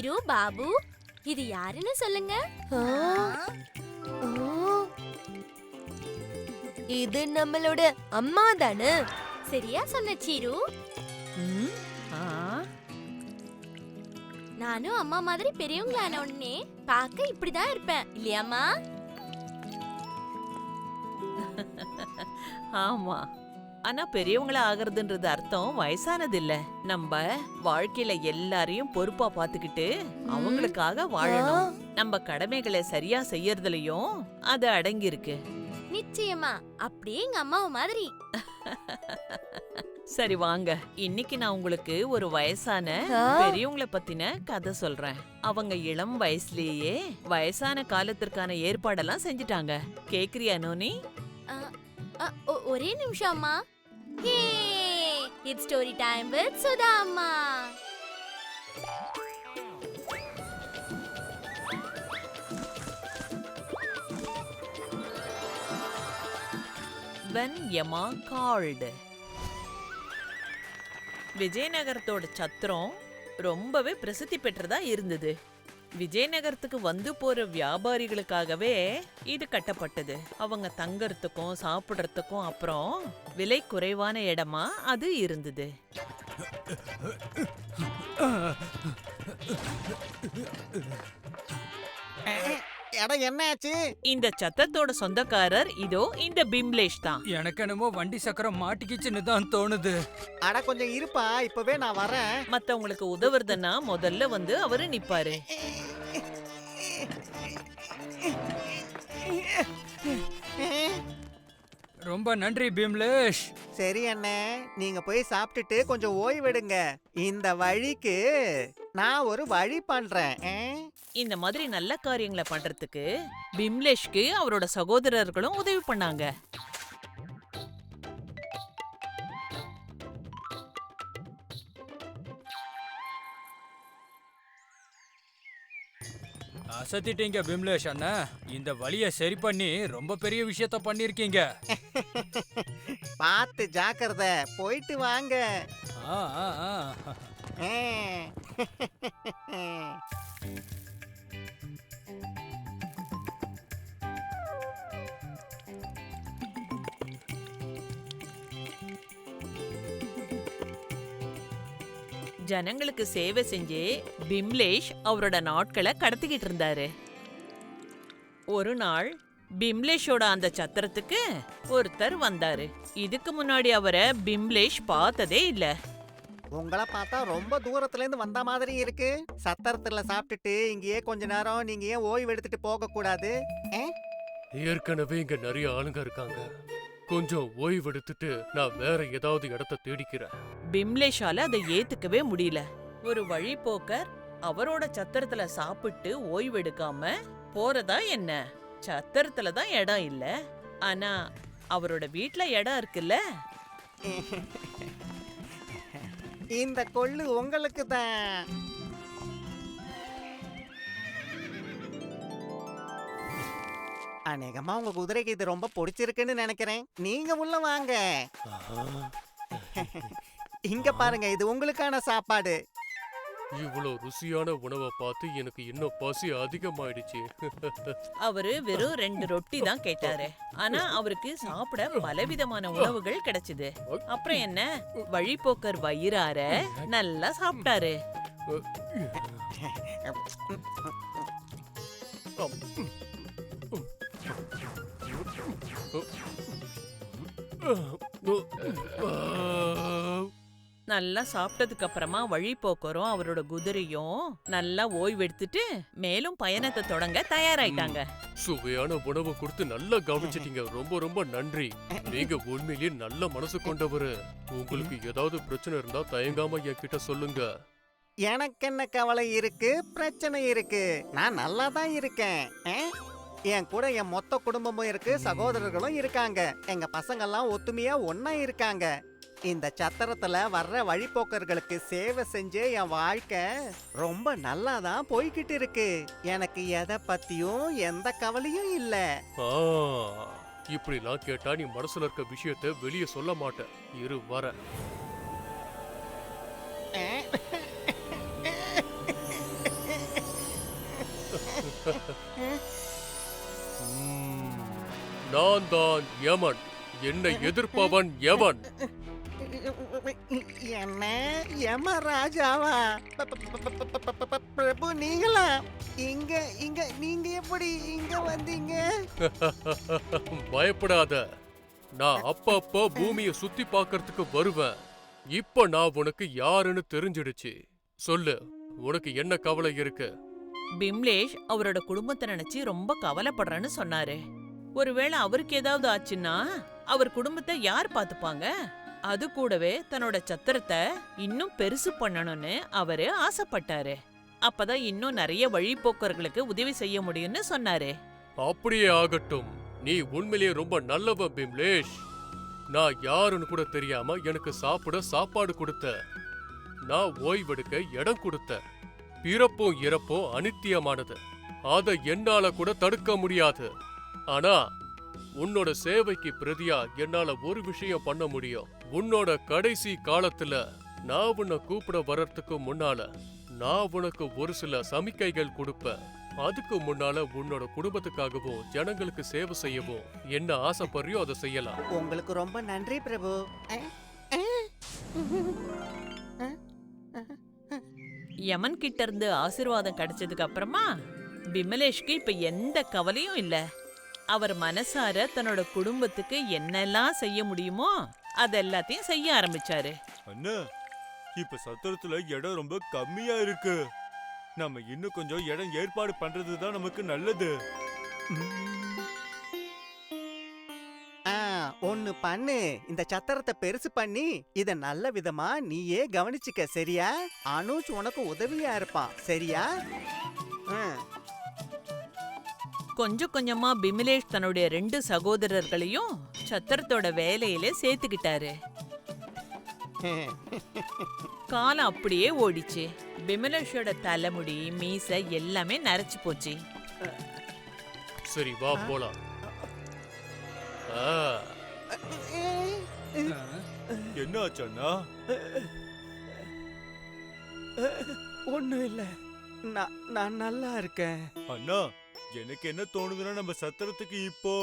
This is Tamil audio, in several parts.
சீரு, பாபு, இது யாருன்னு சொல்லுங்க. இது நம்மளோட அம்மா தானே? சரியா சொன்ன சீரு. நானும் அம்மா மாதிரி பெரியவங்களான உடனே பார்க்க இப்படிதான் இருப்பேன் இல்லையாம்மா? ஆமா, ஆனா பெரியவங்களா ஆகுறதுன்றது அர்த்தம் வயசானது இல்ல. நம்ம வாழ்க்கையில எல்லாரையும் பொறுப்பா பாத்துக்கிட்டு அவங்களுக்காக வாழணும். நம்ம கடமைகளை சரியா செய்யறதுலயும் அது அடங்கி இருக்கு. நிச்சயமா, அப்படியே எங்க அம்மாவும் மாதிரி. சரி வாங்க, இன்னைக்கு நான் உங்களுக்கு ஒரு வயசான பெரியவங்கள பத்தின கதை சொல்றேன். அவங்க இளம் வயசுலயே வயசான காலத்திற்கான ஏற்பாடெல்லாம் செஞ்சுட்டாங்க. கேக்குறியா நோனி? ஒரே நிமிஷம் அம்மா. It's story time with Sudha அம்மா. When Yama called. விஜயநகரத்தோட சத்திரம் ரொம்பவே பிரசித்தி பெற்றதா இருந்தது. விஜயநகரத்துக்கு வந்து போற வியாபாரிகளுக்காகவே இது கட்டப்பட்டது. அவங்க தங்கறதுக்கும் சாப்பிடறதுக்கும் அப்புறம் விலை குறைவான இடமா அது இருந்தது. என்னாச்சு? இந்த சத்தத்தோட சொந்தக்காரர் இதோ இந்த பிம்லேஷ் தான். எனக்கு என்னமோ வண்டி சக்கரம் மாட்டிக்கிச்சுன்னு தான் தோணுது. அட கொஞ்சம் இருப்பா, இப்பவே நான் வரேன். மத்தவங்களுக்கு உதவுறதுன்னா முதல்ல வந்து அவரு நிப்பாரு. ரொம்ப நன்றி பிம்லேஷ். சரி அண்ணே, நீங்க போய் சாப்பிட்டுட்டு கொஞ்சம் ஓய்வெடுங்க. இந்த வழிக்கு நான் ஒரு வழி பண்றேன். இந்த மாதிரி நல்ல காரியங்களை பண்றதுக்கு பிம்லேஷ்க்கு அவரோட சகோதரர்களும் உதவி பண்ணாங்க. அசத்திட்டீங்க பிம்லேஷ் அண்ணா. இந்த வழிய சரி பண்ணி ரொம்ப பெரிய விஷயத்த பண்ணிருக்கீங்க. பார்த்து ஜாக்கிரதை, போயிட்டு வாங்க. ஆ, ஆ, ஆ. ஜனங்களுக்கு சேவை செஞ்சே பிம்லேஷ் அவரோட நாட்களை கடத்திக்கிட்டு இருந்தாரு. ஒரு நாள் பிம்லேஷோட அந்த சத்திரத்துக்கு ஒருத்தர் வந்தாரு. இதுக்கு முன்னாடி அவரை பிம்லேஷ் பார்த்ததே இல்ல. உங்களை பார்த்தா ரொம்ப தூரத்துல இருந்து வந்த மாதிரி இருக்கு. சத்திரத்துல சாப்பிட்டுட்டு இங்கேயே கொஞ்ச நேரம் நீங்க ஏன் ஓய்வு எடுத்துட்டு போக கூடாது? ஏற்கனவே இங்க நிறைய ஆளுங்க இருக்காங்க. கொஞ்சம் ஓய்வு எடுத்துட்டு நான் வேற ஏதாவது இடத்த தேடிக்கிறேன். பிம்லேஷால அதை ஏத்துக்கவே முடியல. ஒரு வழிபோக்கர் அவரோட சத்திரத்துல சாப்பிட்டு ஓய்வு எடுக்காம போறதா என்ன? சத்திரத்துல தான் இடம் இல்ல, ஆனா அவரோட வீட்ல இடம் இருக்குல்ல. இந்த கொள்ளு உங்களுக்கு தான். அநேகமா உங்க குதிரைக்கு இது ரொம்ப பிடிச்சிருக்குன்னு நினைக்கிறேன். நீங்க உள்ள வாங்க. இங்க பாருங்க, இது உங்களுக்கான சாப்பாடு. இவ்வளவு ருசியான உணவை பார்த்து எனக்கு இன்னும் பசி அதிகமாயிடுச்சு. அவரு வெறும் 2 ரொட்டி தான் கேட்டாரு, ஆனா அவருக்கு சாப்பிட பலவிதமான உணவுகள் கிடைச்சது. அப்புறம் என்ன, வழிபோக்கர் வயிறார நல்லா சாப்பிட்டாரு. நல்லா சாப்பிட்டதுக்கு அப்புறமா வழிபோக்கரும் அவரோட குதிரையும் நல்லா ஓய்வு எடுத்துட்டு மேலும் பயணத்தை தொடங்க தயாராயிட்டாங்க. சுவையான உணவு கொடுத்து நல்லா கவனிச்சிட்டீங்க. ரொம்ப ரொம்ப நன்றி. நீங்க உண்மையிலேயே நல்ல மனசு கொண்டவரு. உங்களுக்கு ஏதாவது பிரச்சனை இருந்தா தயங்காம என்கிட்ட சொல்லுங்க. எனக்கு என்ன கவலை இருக்கு, பிரச்சனை இருக்கு. நான் நல்லா தான் இருக்கேன். என் கூட என் மொத்த குடும்பமும் இருக்கு, சகோதரர்களும் இருக்காங்க. எங்க பசங்கெல்லாம் ஒத்துமையா ஒன்னா இருக்காங்க. இந்த சத்திரத்துல வர்ற வழிபோக்கர்களுக்கு சேவை செஞ்சே என் வாழ்க்கை ரொம்ப நல்லா தான் போய்கிட்டு இருக்கு. எனக்கு எதை பத்தியும் எந்த கவலையும் இல்ல. இப்படிலாம் கேட்டா நீ மனசுல இருக்க விஷயத்த வெளியே சொல்ல மாட்ட. இரு வர. நான் தான் யமன். என்னை எதிர்ப்பவன் எவன்? என்ன யமராஜாவா? பிரபு நீங்களா? இங்க இங்க நீங்க எப்படி இங்க வந்தீங்க? பயப்படாத, நான் அப்பப்ப பூமியை சுத்தி பார்க்கறதுக்கு வருவேன். இப்ப நான் உனக்கு யாருன்னு தெரிஞ்சிடுச்சு. சொல்லு, உனக்கு என்ன கவலை இருக்கு? பிம்லேஷ் அவரோட குடும்பத்தை நினைச்சு ரொம்ப கவலைப்படுறேன்னு சொன்னாரு. ஒருவேளை அவருக்கு ஏதாவது ஆச்சுன்னா அவர் குடும்பத்தை யார் பாத்துப்பாங்க? அது கூடவே தன்னோட சத்திரத்தை இன்னும் பெருசு பண்ணணும்னு அவரு ஆசைப்பட்டாரு. அப்பதான் இன்னும் நிறைய வழிபோக்கர்களுக்கு உதவி செய்ய முடியும்னு சொன்னாரு. அப்படியே ஆகட்டும். நீ உண்மையிலேயே ரொம்ப நல்லவ பிம்லேஷ். நான் யாருன்னு கூட தெரியாம எனக்கு சாப்பிட சாப்பாடு கொடுத்த, நான் ஓய்வெடுக்க இடம் கொடுத்த. பிறப்பும் இறப்பும் அனித்தியமானது, அதை என்னால கூட தடுக்க முடியாது. ஆனா உன்னோட சேவைக்கு பிரதியா என்னால ஒரு விஷயம் பண்ண முடியும். உன்னோட கடைசி காலத்துல நான் உன்னை கூப்பிட வர்றதுக்கு முன்னால நான் உனக்கு ஒரு சில சமிக்கைகள் கொடுப்பேன். அதுக்கு முன்னால உன்னோட குடும்பத்துக்காகவும் ஜனங்களுக்கு சேவை செய்யவும் என்ன ஆசைப்படுறியோ அதை செய்யலாம். உங்களுக்கு ரொம்ப நன்றி பிரபு. யமன் கிட்ட இருந்து ஆசீர்வாதம் கிடைச்சதுக்கு அப்புறமா பிமலேஷ்க்கு இப்ப எந்த கவலையும் இல்ல. அவர் மனசார தன்னோட குடும்பத்துக்கு என்னெல்லாம் செய்ய முடியுமோ அதெல்லாத்தையும் செய்ய ஆரம்பிச்சாரு. அண்ணா, இப்ப சத்திரத்துல இடம் ரொம்ப கம்மியா இருக்கு. நம்ம இன்னும் கொஞ்சம் இடம் ஏற்பாடு பண்றதுதான் நமக்கு நல்லது. ஒன்னு பண்ணு, இந்த சத்திரத்தை பெருசு பண்ணி இத நல்ல விதமா நீயே கவனிச்சுக்க, சரியா? அனுஜ் உனக்கு உதவியா இருப்பான், சரியா? கொஞ்சம் கொஞ்சமா பிமலேஷ் தன்னுடைய 2 சகோதரர்களையும் சத்திரத்தோட வேலையில சேர்த்துக்கிட்டாரு. காலம் அப்படியே ஓடிச்சு. பிமலேஷோட தலைமுடி, மீசை எல்லாமே நரைச்சு போச்சு. சரி, வா போலாம். என்ன ஆச்சு அண்ணா? ஒண்ணும் இல்ல, நான் நல்லா இருக்கேன். அண்ணா, எனக்கு என்ன தோணுதுன்னா நம்ம சத்திரத்துக்கு இப்போ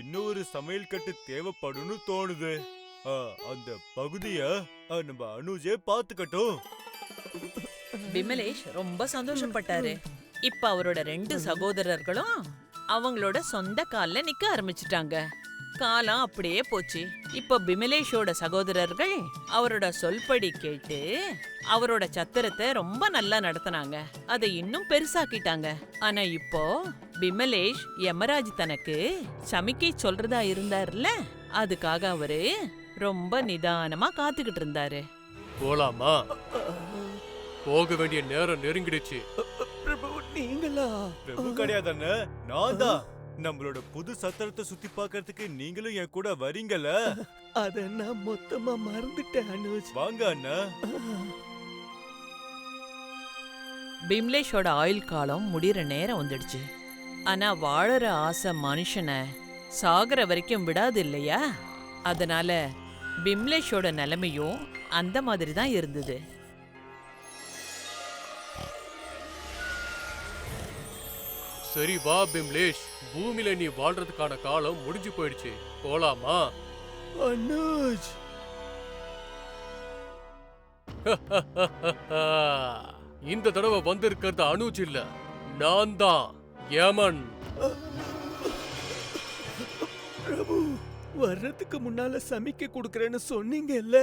இன்னும் ஒரு சமையல் கட்டு தேவைப்படும்னு தோணுது. அந்த பகுதிய நம்ம அனுஜே பாத்துக்கட்டும். பிமலேஷ் ரொம்ப சந்தோஷப்பட்டாரு. இப்ப அவரோட 2 சகோதரர்களும் அவங்களோட சொந்த கால்ல நிக்க ஆரம்பிச்சிட்டாங்க. காலம் அப்படியே போச்சு. இப்ப பிமலேஷோட சகோதரர்கள் அவரோட சொல்படி கேட்டு அவரோட சத்திரத்தை ரொம்ப நல்லா நடத்தினாங்க. அதை இன்னும் பெருசாக்கிட்டாங்க. ஆனா இப்போ பிமலேஷ் யமராஜ் தனக்கு சமிக்கை சொல்றதா இருந்தாருல, அதுக்காக அவரு ரொம்ப நிதானமா காத்துக்கிட்டு இருந்தாரு. போலாமா? போக வேண்டிய நேரம் நெருங்கிடுச்சு. பிரபு நீங்களா? பிரபு கிடையாது அண்ணா, நான் தான். நம்மளோட புது சத்திரத்தை சுத்தி பார்க்கிறதுக்கு நீங்களும் என் கூட வரீங்கல்ல? அத நான் மொத்தமா மறந்துட்டேன் அனுஜ். வாங்க அண்ணா. பிம்லேஷோட ஆயுள் காலம் முடிகிற நேரம் வந்துடுச்சு. ஆனா வாழற ஆசை மனுஷனை சாகர வரைக்கும் விடாது இல்லையா? அதனால பிம்லேஷோட நிலைமையும் அந்த மாதிரி தான் இருந்தது. சரி வா பிம்லேஷ், பூமியில நீ வாழ்றதுக்கான காலம் முடிஞ்சு போயிடுச்சு. போலாமா? அனுஜ், இந்த தடவை வந்திருக்கிறது அனுஜ் இல்ல, நான் தான் யமன். பிரபு வர்றதுக்கு முன்னால சமிக்கை கொடுக்கறேன்னு சொன்னீங்கல்ல?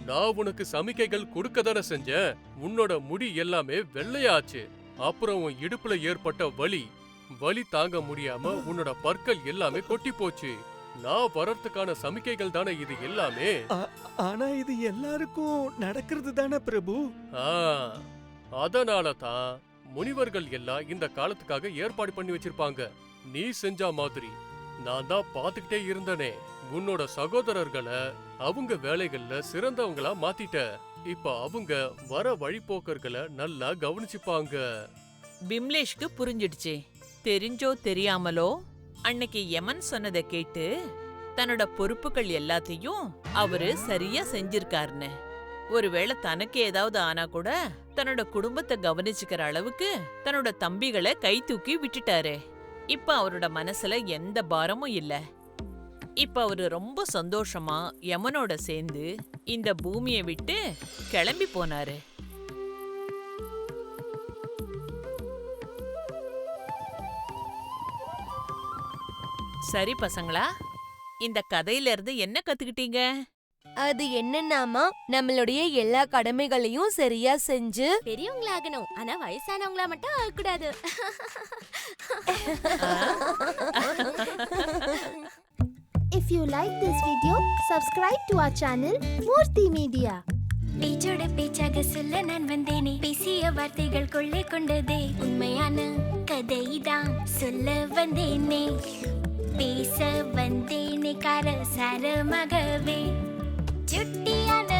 நான் உனக்கு சமிக்கைகள் கொடுக்க தானே செஞ்சேன். உன்னோட முடி எல்லாமே வெள்ளையாச்சு. அப்புறம் உன் இடுப்புல ஏற்பட்ட வலி தாங்க முடியாம உன்னோட பற்கள் எல்லாமே கொட்டி போச்சு. நான் வர்றதுக்கான சமிக்கைகள் தானே இது எல்லாமே. ஆனா இது எல்லாருக்கும் நடக்கிறது தானே பிரபு? அதனால தான் முனிவர்கள் எல்லாம் இந்த காலத்துக்காக ஏற்பாடு பண்ணி வச்சிருப்பாங்க. நீ செஞ்ச மாதிரி நான் தான் பாத்துக்கிட்டே இருந்தனே. உன்னோட சகோதரர்களை அவங்க வேலைகள்ல சிறந்தவங்களா மாத்திட்ட. இப்ப அவங்க வர வழிபோக்கர்களை நல்லா கவனிச்சுப்பாங்க. பிம்லேஷ்க்கு புரிஞ்சிடுச்சு. தெரிஞ்சோ தெரியாமலோ அன்னைக்கு யமன் சொன்னதை கேட்டு தன்னோட பொறுப்புகள் எல்லாத்தையும் அவரு சரியா செஞ்சிருக்காருன்னு. ஒருவேளை தனக்கு ஏதாவது ஆனா கூட தன்னோட குடும்பத்தை கவனிச்சுக்கிற அளவுக்கு தன்னோட தம்பிகளை கை தூக்கி விட்டுட்டாரு. இப்ப அவரோட மனசுல எந்த பாரமும் இல்ல. இப்ப அவரு ரொம்ப சந்தோஷமா யமனோட சேர்ந்து இந்த பூமியை விட்டு கிளம்பி போனாரு. சரி பசங்களா, இந்த கதையில இருந்து என்ன கத்துக்கிட்டீங்க? அது என்னன்னாமா நம்மளுடைய எல்லா கடமைகளையும் சரியா செஞ்சு பெரியவங்களாகணும், ஆனா வயசானவங்களா மட்டும் ஆகக்கூடாது. If you like this video, subscribe to our channel Murthy Media. பேச்சோட பேச்சாக சொல்ல நான் வந்தேனே, பேசிய வார்த்தைகள் கொள்ளை கொண்டதே, உண்மையான கதைதான் சொல்ல வந்தேனே, பேச வந்தேனே காரசாரமாகவே, சுட்டியான